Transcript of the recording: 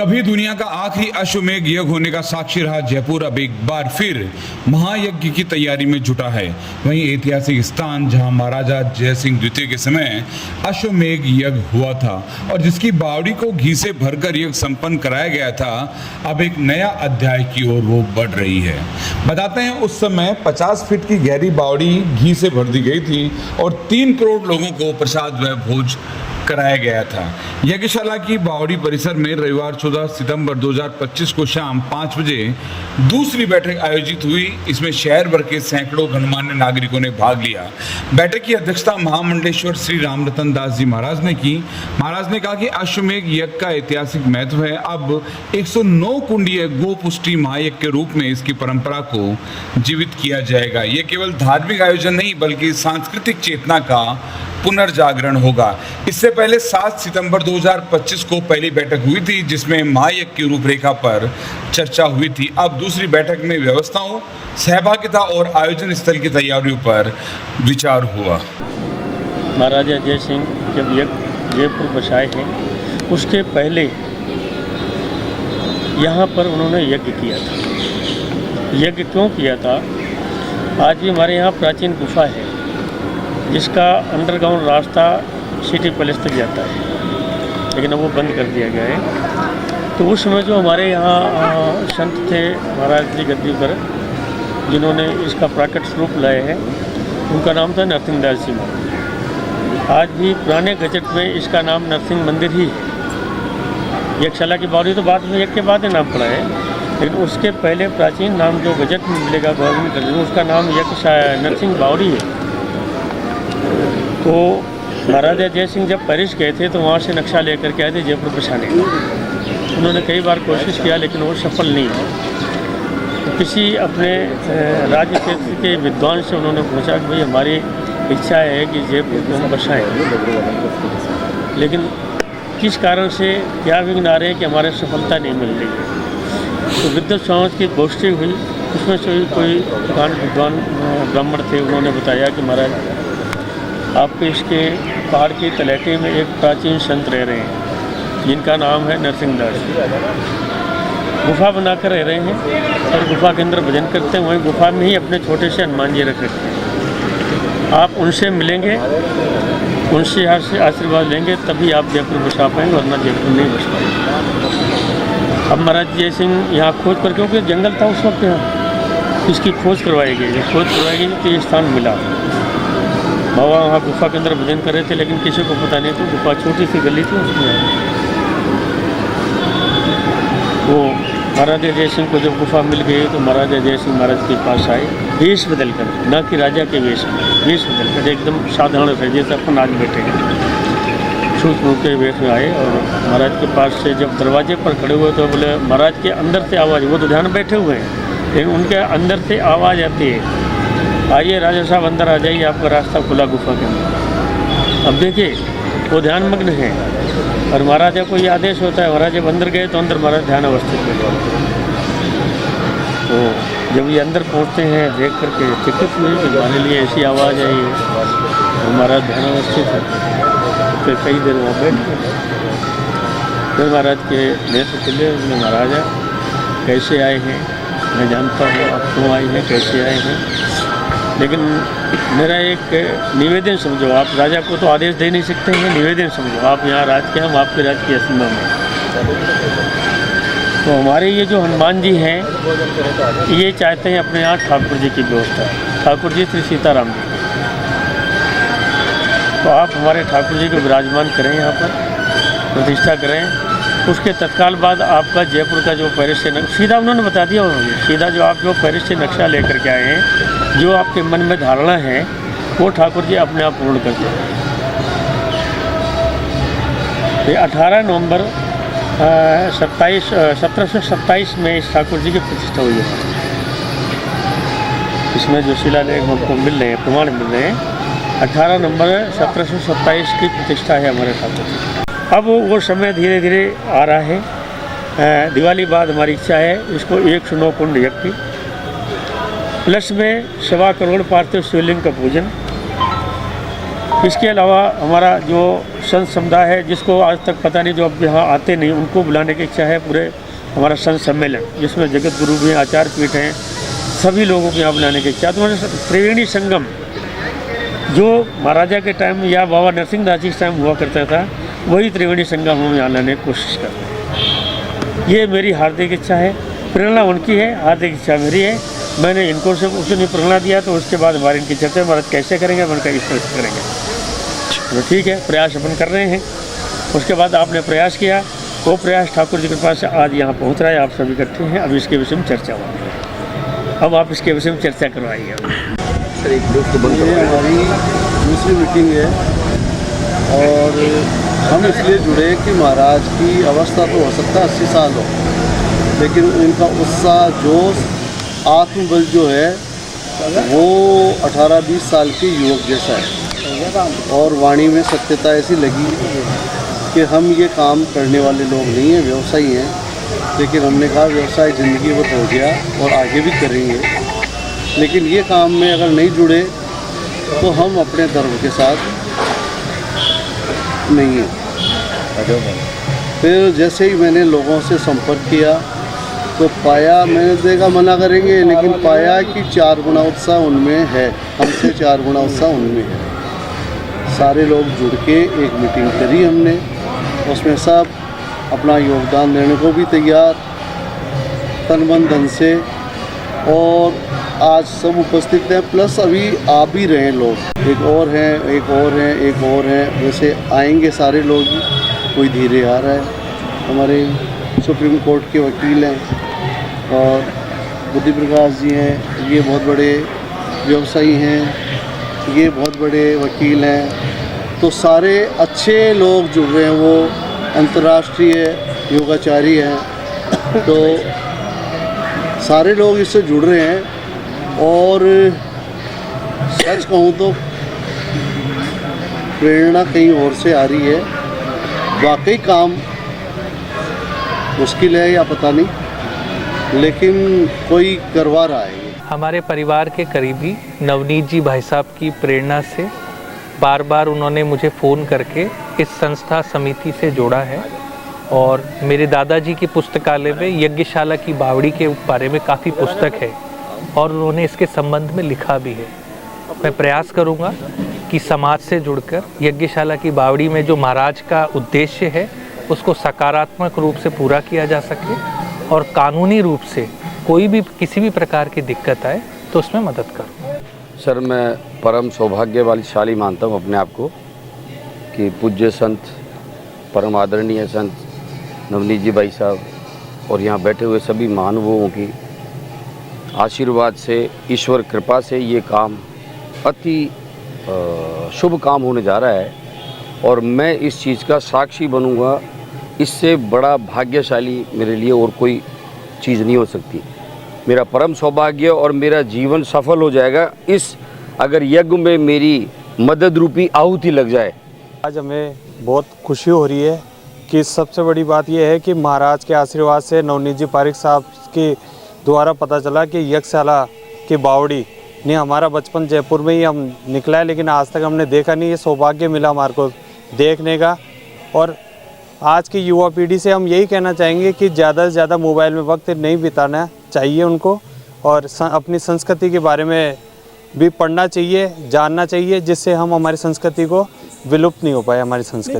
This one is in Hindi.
कभी दुनिया का आखिरी अश्वमेध यज्ञ होने का साक्षी रहा जयपुर अब एक बार फिर महायज्ञ की तैयारी में जुटा है। वहीं ऐतिहासिक स्थान जहां महाराजा जय सिंह द्वितीय के समय अश्वमेध यज्ञ हुआ था और जिसकी बावड़ी को घी से भरकर यज्ञ संपन्न कराया गया था, अब एक नया अध्याय की ओर वो बढ़ रही है। बताते हैं उस समय 50 फीट की गहरी बावड़ी घी से भर दी गई थी और 3 करोड़ लोगों को प्रसाद व भोज कराया गया था। यज्ञशाला की बावड़ी परिसर में रविवार 14 सितंबर 2025 को शाम 5 बजे दूसरी बैठक आयोजित हुई। इसमें शहर भर के सैकड़ों गणमान्य नागरिकों ने भाग लिया। बैठक की अध्यक्षता महामंडलेश्वर श्री रामरतन दास जी महाराज ने की। महाराज ने कहा कि अश्वमेध यज्ञ का ऐतिहासिक महत्व है। अब 109 कुंडीय गो पुष्टि महायज्ञ के रूप में इसकी परंपरा को जीवित किया जाएगा। ये केवल धार्मिक आयोजन नहीं बल्कि सांस्कृतिक चेतना का पुनर्जागरण होगा। इससे पहले 7 सितंबर 2025 को पहली बैठक हुई थी जिसमें महायज्ञ की रूपरेखा पर चर्चा हुई थी। अब दूसरी बैठक में व्यवस्थाओं, सहभागिता और आयोजन स्थल की तैयारियों पर विचार हुआ। महाराजा जय सिंह जब जयपुर बसाए हैं उसके पहले यहाँ पर उन्होंने यज्ञ किया था। यज्ञ क्यों किया था? आज भी हमारे यहाँ प्राचीन गुफा है जिसका अंडरग्राउंड रास्ता सिटी पैलेस तक जाता है, लेकिन अब वो बंद कर दिया गया है। तो उस समय जो हमारे यहाँ संत थे महाराज जी गद्दी पर, जिन्होंने इसका प्राकट स्वरूप लाए हैं, उनका नाम था नरसिंह दास जी महाराज। आज भी पुराने गजट में इसका नाम नरसिंह मंदिर ही है। यज्ञशाला की बावड़ी तो बाद में यज्ञ के बाद ही नाम पड़ा है, लेकिन उसके पहले प्राचीन नाम जो गजट में मिलेगा गवर्नमेंट गजट में, उसका नाम नरसिंह बावड़ी है। तो महाराजा जय सिंह जब पेरिस गए थे तो वहाँ से नक्शा लेकर के आए थे जयपुर बसाने का। उन्होंने कई बार कोशिश किया लेकिन वो सफल नहीं हुआ। तो किसी अपने राज्य क्षेत्र के विद्वान से उन्होंने पूछा कि भाई हमारी इच्छा है कि जयपुर को हम बसाएँ, लेकिन किस कारण से क्या विघ्न आ रहे हैं कि हमारे सफलता नहीं मिल रही है। तो विद्वत समाज की गोष्ठी हुई, उसमें से कोई विद्वान ब्राह्मण थे, उन्होंने बताया कि महाराज आपके इसके पहाड़ की तलहटी में एक प्राचीन संत रह रहे हैं जिनका नाम है नरसिंह दास। गुफा बनाकर रह रहे हैं और गुफा के अंदर भजन करते हैं। वहीं गुफा में ही अपने छोटे से हनुमान जी रख रखे हैं। आप उनसे मिलेंगे, उनसे आशीर्वाद लेंगे तभी आप जयपुर बसा पाएंगे, वरना जयपुर नहीं बस पाएंगे। अब महाराज जय सिंह यहाँ खोज कर, क्योंकि जंगल था उस वक्त, यहाँ इसकी खोज करवाई गई। जब खोज करवाई गई तो ये स्थान मिला। बाबा वहाँ गुफा के अंदर भजन कर रहे थे, लेकिन किसी को पता नहीं था। गुफा छोटी सी गली थी उसमें। वो महाराजा जय सिंह को जब गुफा मिल गई तो महाराजा जय सिंह महाराज के पास आए, वेश बदल कर, न कि राजा के वेश में, वेश बदल कर एकदम साधारण रहे जैसे अपन आज बैठे हैं, छूट मुँह के वेश में आए। और महाराज के पास से जब दरवाजे पर खड़े हुए तो बोले, महाराज के अंदर से आवाज़, वो तो ध्यान बैठे हुए हैं लेकिन उनके अंदर से आवाज़ आती है, आइए राजा साहब अंदर आ जाइए, आपका रास्ता खुला गुफा के अंदर। अब देखिए वो ध्यान मग्न है और महाराजा को ये आदेश होता है, महाराज जब अंदर गए तो अंदर महाराज ध्यान अवस्थित हो। तो जब ये अंदर पहुंचते हैं देख करके चकित हुई कि हमारे लिए ऐसी आवाज़ आई है, तो महाराज ध्यान अवस्थित है। फिर कई देर वहाँ बैठ गए। फिर महाराज के नेत्र खुले, महाराजा कैसे आए हैं, मैं जानता हूँ आप क्यों आए हैं, कैसे आए हैं, लेकिन मेरा एक निवेदन समझो। आप राजा को तो आदेश दे नहीं सकते हैं, निवेदन समझो। आप यहाँ राज के, हम आपके राज की सीमा में। तो हमारे ये जो हनुमान जी हैं ये चाहते हैं अपने यहाँ ठाकुर जी की व्यवस्था। ठाकुर जी श्री सीताराम जी, तो आप हमारे ठाकुर जी को विराजमान करें, यहाँ पर प्रतिष्ठा करें। उसके तत्काल बाद आपका जयपुर का जो पेरिस से सीधा उन्होंने बता दिया, उन्होंने सीधा जो आप जो पेरिस से नक्शा लेकर के आए हैं, जो आपके मन में धारणा है वो ठाकुर जी अपने आप पूर्ण करते हैं। ये 18 नवंबर 1727 में इस ठाकुर जी की प्रतिष्ठा हुई है। इसमें जो शिलालेख हमको मिल रहे हैं, प्रमाण मिल रहे हैं, 18 नवंबर 1727 की प्रतिष्ठा है हमारे ठाकुर जी। अब वो समय धीरे धीरे आ रहा है। दिवाली बाद हमारी इच्छा है इसको 109 कुंड यज्ञ प्लस में 1.25 करोड़ पार्थिव शिवलिंग का पूजन इसके अलावा हमारा जो संत समुदाय है, जिसको आज तक पता नहीं, जो अब यहाँ आते नहीं, उनको बुलाने की इच्छा है। पूरे हमारा संत सम्मेलन, जिसमें जगत गुरु भी, आचार्य पीठ हैं, सभी लोगों को यहाँ बुलाने की इच्छा। तो त्रिवेणी संगम जो महाराजा के टाइम या बाबा नरसिंह दास जी के टाइम हुआ करता था, वही त्रिवेणी संगम हम यहाँ लाने की कोशिश कर रहे हैं। ये मेरी हार्दिक इच्छा है, प्रेरणा उनकी है, हार्दिक इच्छा मेरी है। मैंने इनको से उसने प्रेरणा दिया, तो उसके बाद हमारी इनकी चर्चा महाराज कैसे करेंगे, मैंने कहा इस तरह से करेंगे। तो ठीक है, प्रयास अपन कर रहे हैं। उसके बाद आपने प्रयास किया, वो प्रयास ठाकुर जी के पास से आज यहाँ पहुँच रहा है। आप सभी इकट्ठे हैं, अब इसके विषय में चर्चा होगी। अब आप इसके विषय में चर्चा करवाइए। सर, एक दोस्त बंद ये हमारी दूसरी मीटिंग है और हम इसलिए जुड़े कि महाराज की अवस्था तो हो सकता है 80 साल हो, लेकिन उनका उत्साह, जोश, आत्मबल जो है वो 18-20 साल के युवक जैसा है। और वाणी में सत्यता ऐसी लगी कि हम ये काम करने वाले लोग नहीं हैं, व्यवसायी हैं। लेकिन हमने कहा व्यवसाय ज़िंदगी भर हो गया और आगे भी करेंगे, लेकिन ये काम में अगर नहीं जुड़े तो हम अपने धर्म के साथ नहीं हैं। फिर जैसे ही मैंने लोगों से संपर्क किया तो पाया, मैंने देखा मना करेंगे, लेकिन पाया कि 4 गुना उत्साह उनमें है, हमसे 4 गुना उत्साह उनमें है। सारे लोग जुड़ के एक मीटिंग करी हमने, उसमें सब अपना योगदान देने को भी तैयार, तन मन धन से। और आज सब उपस्थित हैं, प्लस अभी आ भी रहे हैं लोग, एक और हैं, एक और हैं, एक और हैं। वैसे आएंगे सारे लोग, कोई धीरे आ रहा है। हमारे सुप्रीम कोर्ट के वकील हैं और बुद्धि प्रकाश जी हैं, ये बहुत बड़े व्यवसायी हैं, ये बहुत बड़े वकील हैं। तो सारे अच्छे लोग जुड़ रहे हैं, वो अंतर्राष्ट्रीय योगाचारी हैं। तो सारे लोग इससे जुड़ रहे हैं और सच कहूँ तो प्रेरणा कहीं और से आ रही है। वाकई काम मुश्किल है या पता नहीं, लेकिन कोई करवा रहा है। हमारे परिवार के करीबी नवनीत जी भाई साहब की प्रेरणा से बार बार उन्होंने मुझे फ़ोन करके इस संस्था समिति से जोड़ा है। और मेरे दादाजी की पुस्तकालय में यज्ञशाला की बावड़ी के बारे में काफ़ी पुस्तक है और उन्होंने इसके संबंध में लिखा भी है। मैं प्रयास करूँगा कि समाज से जुड़कर यज्ञशाला की बावड़ी में जो महाराज का उद्देश्य है उसको सकारात्मक रूप से पूरा किया जा सके और कानूनी रूप से कोई भी किसी भी प्रकार की दिक्कत आए तो उसमें मदद करूँ। सर, मैं परम सौभाग्यशाली मानता हूँ अपने आप को कि पूज्य संत, परम आदरणीय संत नवनीत जी भाई साहब और यहाँ बैठे हुए सभी महानुभावों की आशीर्वाद से, ईश्वर कृपा से ये काम अति शुभ काम होने जा रहा है और मैं इस चीज़ का साक्षी बनूंगा। इससे बड़ा भाग्यशाली मेरे लिए और कोई चीज़ नहीं हो सकती। मेरा परम सौभाग्य और मेरा जीवन सफल हो जाएगा इस अगर यज्ञ में मेरी मदद रूपी आहुति लग जाए। आज हमें बहुत खुशी हो रही है कि सबसे बड़ी बात यह है कि महाराज के आशीर्वाद से नवनीत जी पारिक साहब के द्वारा पता चला कि यज्ञशाला की बावड़ी ने हमारा बचपन जयपुर में ही हम निकला है, लेकिन आज तक हमने देखा नहीं। ये सौभाग्य मिला हमारे को देखने का। और आज की युवा पीढ़ी से हम यही कहना चाहेंगे कि ज़्यादा से ज़्यादा मोबाइल में वक्त नहीं बिताना चाहिए उनको और अपनी संस्कृति के बारे में भी पढ़ना चाहिए, जानना चाहिए, जिससे हम हमारी संस्कृति को विलुप्त नहीं हो पाए हमारी संस्कृति।